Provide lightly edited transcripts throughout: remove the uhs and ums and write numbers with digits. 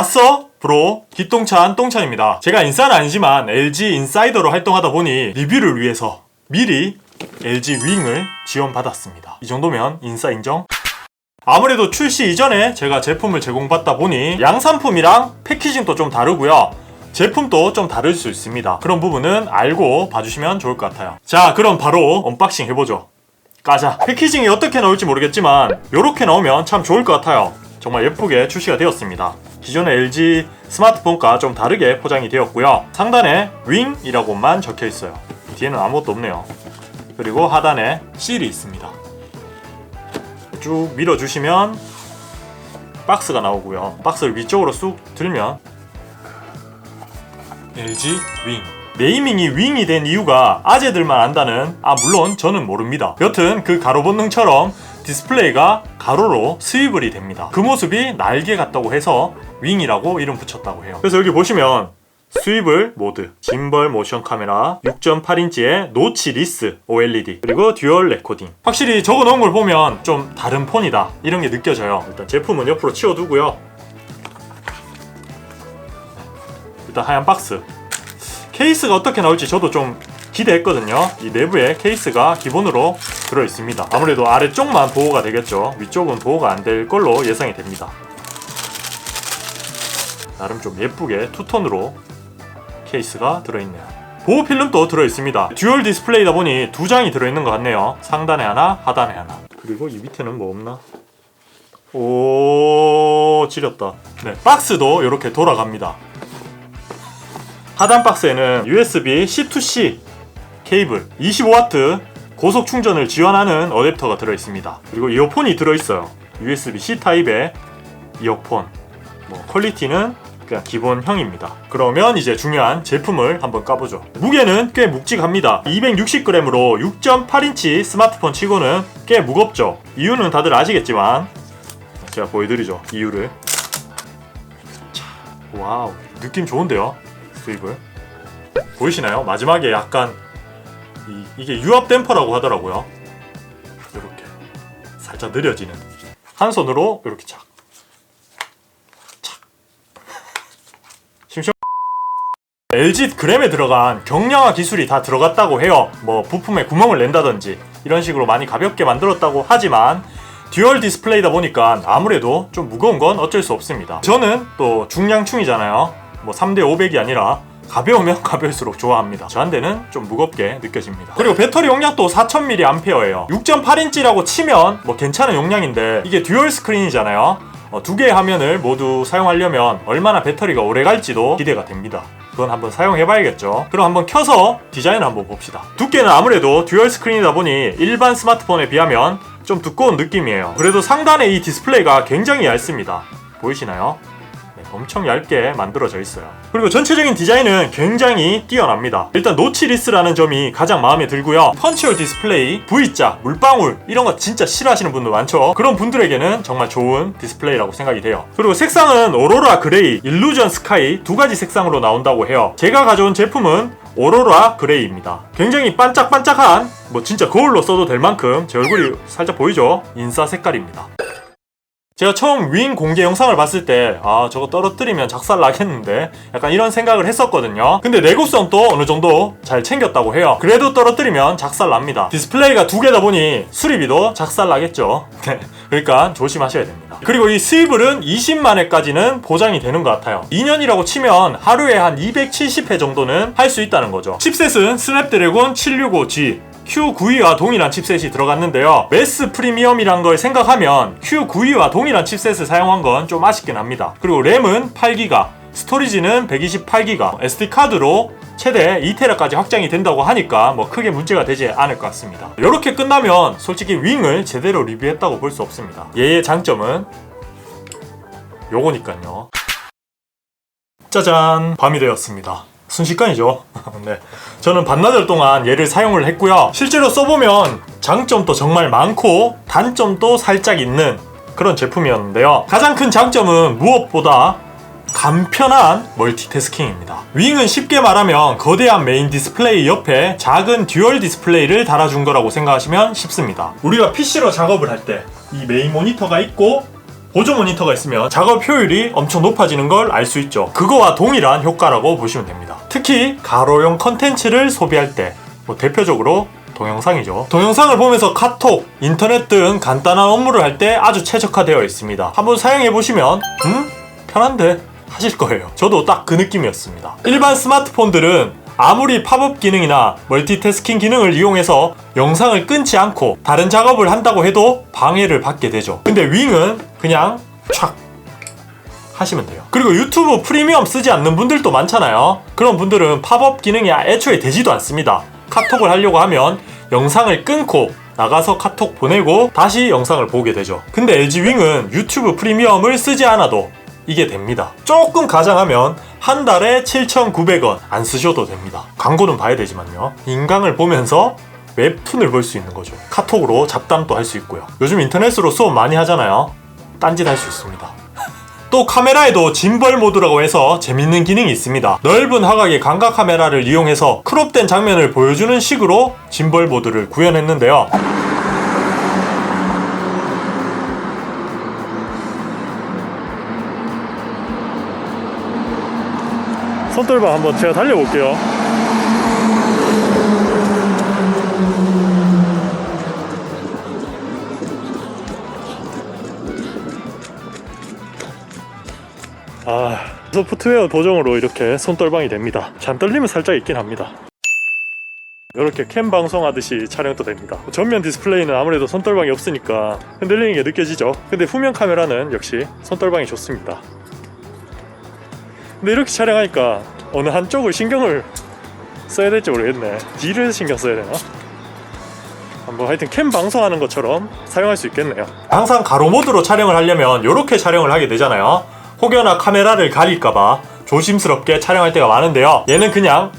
왔어? 브로 기똥찬 똥찬입니다. 제가 인싸는 아니지만 LG 인사이더로 활동하다 보니 리뷰를 위해서 미리 LG 윙을 지원받았습니다. 이 정도면 인싸 인정? 아무래도 출시 이전에 제가 제품을 제공받다 보니 양산품이랑 패키징도 좀 다르고요. 제품도 좀 다를 수 있습니다. 그런 부분은 알고 봐주시면 좋을 것 같아요. 자, 그럼 바로 언박싱 해보죠. 까자. 패키징이 어떻게 나올지 모르겠지만 이렇게 나오면 참 좋을 것 같아요. 정말 예쁘게 출시가 되었습니다. 기존의 LG 스마트폰과 좀 다르게 포장이 되었고요. 상단에 윙이라고만 적혀 있어요. 뒤에는 아무것도 없네요. 그리고 하단에 실이 있습니다. 쭉 밀어주시면 박스가 나오고요. 박스를 위쪽으로 쑥 들면 LG 윙. 네이밍이 윙이 된 이유가 아재들만 안다는, 물론 저는 모릅니다. 여튼 그 가로 본능처럼 디스플레이가 가로로 스위블이 됩니다. 그 모습이 날개 같다고 해서 윙이라고 이름 붙였다고 해요. 그래서 여기 보시면 스위블 모드, 짐벌 모션 카메라, 6.8인치의 노치 리스 OLED, 그리고 듀얼 레코딩. 확실히 적어 놓은 걸 보면 좀 다른 폰이다 이런 게 느껴져요. 일단 제품은 옆으로 치워두고요. 일단 하얀 박스. 케이스가 어떻게 나올지 저도 좀 기대했거든요. 이 내부에 케이스가 기본으로 들어있습니다. 아무래도 아래쪽만 보호가 되겠죠. 위쪽은 보호가 안 될 걸로 예상이 됩니다. 나름 좀 예쁘게 투톤으로 케이스가 들어있네요. 보호 필름도 들어있습니다. 듀얼 디스플레이다 보니 두 장이 들어있는 것 같네요. 상단에 하나, 하단에 하나. 그리고 이 밑에는 뭐 없나? 오, 지렸다. 네, 박스도 이렇게 돌아갑니다. 하단 박스에는 USB C2C 케이블 25W 고속 충전을 지원하는 어댑터가 들어있습니다. 그리고 이어폰이 들어있어요. USB-C 타입의 이어폰. 퀄리티는 그냥 기본형입니다. 그러면 이제 중요한 제품을 한번 까보죠. 무게는 꽤 묵직합니다. 260g으로 6.8인치 스마트폰 치고는 꽤 무겁죠. 이유는 다들 아시겠지만 제가 보여드리죠. 이유를. 자, 와우, 느낌 좋은데요? 스위블 보이시나요? 마지막에 약간 이게 유압 댐퍼라고 하더라고요. 이렇게 살짝 느려지는. 한 손으로 이렇게 착 심시원. LG 그램에 들어간 경량화 기술이 다 들어갔다고 해요. 부품에 구멍을 낸다든지 이런 식으로 많이 가볍게 만들었다고 하지만 듀얼 디스플레이다 보니까 아무래도 좀 무거운 건 어쩔 수 없습니다. 저는 또 중량충이잖아요. 3대 500이 아니라 가벼우면 가벼울수록 좋아합니다. 저한테는 좀 무겁게 느껴집니다. 그리고 배터리 용량도 4000mAh예요. 6.8인치라고 치면 괜찮은 용량인데 이게 듀얼 스크린이잖아요. 두 개의 화면을 모두 사용하려면 얼마나 배터리가 오래 갈지도 기대가 됩니다. 그건 한번 사용해봐야겠죠. 그럼 한번 켜서 디자인을 한번 봅시다. 두께는 아무래도 듀얼 스크린이다 보니 일반 스마트폰에 비하면 좀 두꺼운 느낌이에요. 그래도 상단에 이 디스플레이가 굉장히 얇습니다. 보이시나요? 엄청 얇게 만들어져 있어요. 그리고 전체적인 디자인은 굉장히 뛰어납니다. 일단 노치리스라는 점이 가장 마음에 들고요. 펀치홀 디스플레이, V자, 물방울 이런 거 진짜 싫어하시는 분들 많죠. 그런 분들에게는 정말 좋은 디스플레이라고 생각이 돼요. 그리고 색상은 오로라 그레이, 일루전 스카이 두 가지 색상으로 나온다고 해요. 제가 가져온 제품은 오로라 그레이입니다. 굉장히 반짝반짝한, 진짜 거울로 써도 될 만큼 제 얼굴이 살짝 보이죠? 인싸 색깔입니다. 제가 처음 윙 공개 영상을 봤을 때 저거 떨어뜨리면 작살 나겠는데 약간 이런 생각을 했었거든요. 근데 내구성도 어느 정도 잘 챙겼다고 해요. 그래도 떨어뜨리면 작살 납니다. 디스플레이가 두 개다 보니 수리비도 작살 나겠죠. 그러니까 조심하셔야 됩니다. 그리고 이 스위블은 20만회까지는 보장이 되는 것 같아요. 2년이라고 치면 하루에 한 270회 정도는 할 수 있다는 거죠. 칩셋은 스냅드래곤 765G Q92와 동일한 칩셋이 들어갔는데요. 매스 프리미엄이란 걸 생각하면 Q92와 동일한 칩셋을 사용한 건 좀 아쉽긴 합니다. 그리고 램은 8GB, 스토리지는 128GB, SD카드로 최대 2TB까지 확장이 된다고 하니까 크게 문제가 되지 않을 것 같습니다. 이렇게 끝나면 솔직히 윙을 제대로 리뷰했다고 볼 수 없습니다. 얘의 장점은 요거니까요. 짜잔! 밤이 되었습니다. 순식간이죠. 네. 저는 반나절 동안 얘를 사용을 했고요. 실제로 써보면 장점도 정말 많고 단점도 살짝 있는 그런 제품이었는데요. 가장 큰 장점은 무엇보다 간편한 멀티태스킹입니다. 윙은 쉽게 말하면 거대한 메인 디스플레이 옆에 작은 듀얼 디스플레이를 달아준 거라고 생각하시면 쉽습니다. 우리가 PC로 작업을 할 때 이 메인 모니터가 있고 보조 모니터가 있으면 작업 효율이 엄청 높아지는 걸 알 수 있죠. 그거와 동일한 효과라고 보시면 됩니다. 특히 가로용 컨텐츠를 소비할 때 대표적으로 동영상이죠. 동영상을 보면서 카톡, 인터넷 등 간단한 업무를 할 때 아주 최적화되어 있습니다. 한번 사용해보시면 편한데 하실 거예요. 저도 딱 그 느낌이었습니다. 일반 스마트폰들은 아무리 팝업 기능이나 멀티태스킹 기능을 이용해서 영상을 끊지 않고 다른 작업을 한다고 해도 방해를 받게 되죠. 근데 윙은 그냥 촥 하시면 돼요. 그리고 유튜브 프리미엄 쓰지 않는 분들도 많잖아요. 그런 분들은 팝업 기능이 애초에 되지도 않습니다. 카톡을 하려고 하면 영상을 끊고 나가서 카톡 보내고 다시 영상을 보게 되죠. 근데 LG 윙은 유튜브 프리미엄을 쓰지 않아도 이게 됩니다. 조금 가장하면 한 달에 7,900원 안 쓰셔도 됩니다. 광고는 봐야 되지만요. 인강을 보면서 웹툰을 볼 수 있는 거죠. 카톡으로 잡담도 할 수 있고요. 요즘 인터넷으로 수업 많이 하잖아요. 딴짓 할 수 있습니다. 또 카메라에도 짐벌 모드라고 해서 재밌는 기능이 있습니다. 넓은 화각의 광각 카메라를 이용해서 크롭된 장면을 보여주는 식으로 짐벌 모드를 구현했는데요. 손떨방 한번 제가 달려볼게요. 소프트웨어 도정으로 이렇게 손떨방이 됩니다. 참 떨림은 살짝 있긴 합니다. 이렇게 캠 방송하듯이 촬영도 됩니다. 전면 디스플레이는 아무래도 손떨방이 없으니까 흔들리는 게 느껴지죠. 근데 후면 카메라는 역시 손떨방이 좋습니다. 근데 이렇게 촬영하니까 어느 한쪽을 신경을 써야 될지 모르겠네. 뒤를 신경 써야 되나? 뭐 하여튼 캠 방송하는 것처럼 사용할 수 있겠네요. 항상 가로 모드로 촬영을 하려면 이렇게 촬영을 하게 되잖아요. 혹여나 카메라를 가릴까봐 조심스럽게 촬영할 때가 많은데요. 얘는 그냥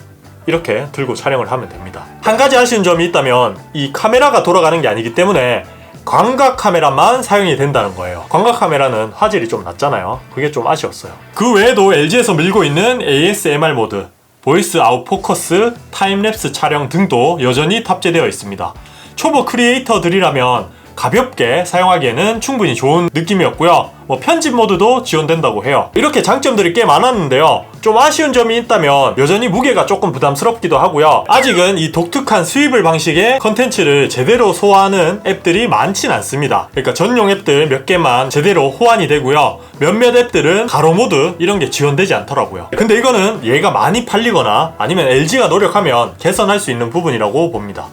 이렇게 들고 촬영을 하면 됩니다. 한 가지 아쉬운 점이 있다면 이 카메라가 돌아가는 게 아니기 때문에 광각 카메라만 사용이 된다는 거예요. 광각 카메라는 화질이 좀 낮잖아요. 그게 좀 아쉬웠어요. 그 외에도 LG에서 밀고 있는 ASMR 모드, 보이스 아웃 포커스, 타임랩스 촬영 등도 여전히 탑재되어 있습니다. 초보 크리에이터들이라면 가볍게 사용하기에는 충분히 좋은 느낌이었고요. 편집 모드도 지원된다고 해요. 이렇게 장점들이 꽤 많았는데요. 좀 아쉬운 점이 있다면 여전히 무게가 조금 부담스럽기도 하고요. 아직은 이 독특한 스위블 방식의 컨텐츠를 제대로 소화하는 앱들이 많진 않습니다. 그러니까 전용 앱들 몇 개만 제대로 호환이 되고요. 몇몇 앱들은 가로 모드 이런 게 지원되지 않더라고요. 근데 이거는 얘가 많이 팔리거나 아니면 LG가 노력하면 개선할 수 있는 부분이라고 봅니다.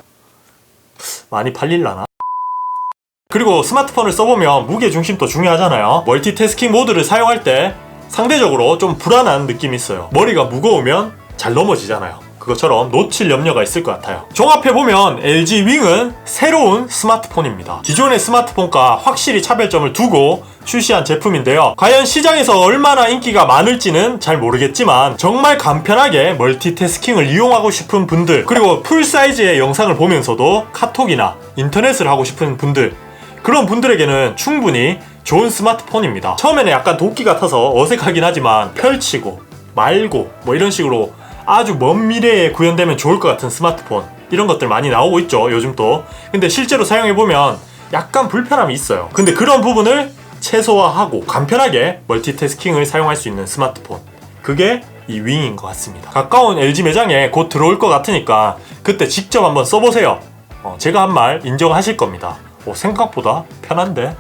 많이 팔릴라나? 그리고 스마트폰을 써보면 무게중심도 중요하잖아요. 멀티태스킹 모드를 사용할 때 상대적으로 좀 불안한 느낌이 있어요. 머리가 무거우면 잘 넘어지잖아요. 그것처럼 놓칠 염려가 있을 것 같아요. 종합해보면 LG 윙은 새로운 스마트폰입니다. 기존의 스마트폰과 확실히 차별점을 두고 출시한 제품인데요. 과연 시장에서 얼마나 인기가 많을지는 잘 모르겠지만 정말 간편하게 멀티태스킹을 이용하고 싶은 분들, 그리고 풀사이즈의 영상을 보면서도 카톡이나 인터넷을 하고 싶은 분들, 그런 분들에게는 충분히 좋은 스마트폰입니다. 처음에는 약간 도끼 같아서 어색하긴 하지만 펼치고 말고 이런 식으로 아주 먼 미래에 구현되면 좋을 것 같은 스마트폰, 이런 것들 많이 나오고 있죠, 요즘 또. 근데 실제로 사용해보면 약간 불편함이 있어요. 근데 그런 부분을 최소화하고 간편하게 멀티태스킹을 사용할 수 있는 스마트폰, 그게 이 윙인 것 같습니다. 가까운 LG 매장에 곧 들어올 것 같으니까 그때 직접 한번 써보세요. 제가 한 말 인정하실 겁니다. 생각보다 편한데?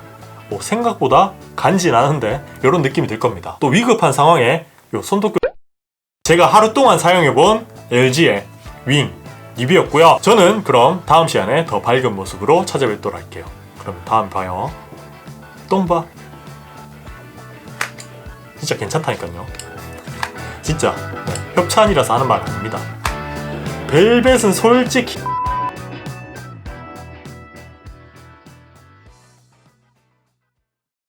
생각보다 간지나는데? 이런 느낌이 들 겁니다. 또 위급한 상황에 요 손도끼, 제가 하루 동안 사용해본 LG의 윙 리뷰였고요. 저는 그럼 다음 시간에 더 밝은 모습으로 찾아뵙도록 할게요. 그럼 다음에 봐요. 똥 봐. 진짜 괜찮다니까요. 진짜 협찬이라서 하는 말 아닙니다. 벨벳은 솔직히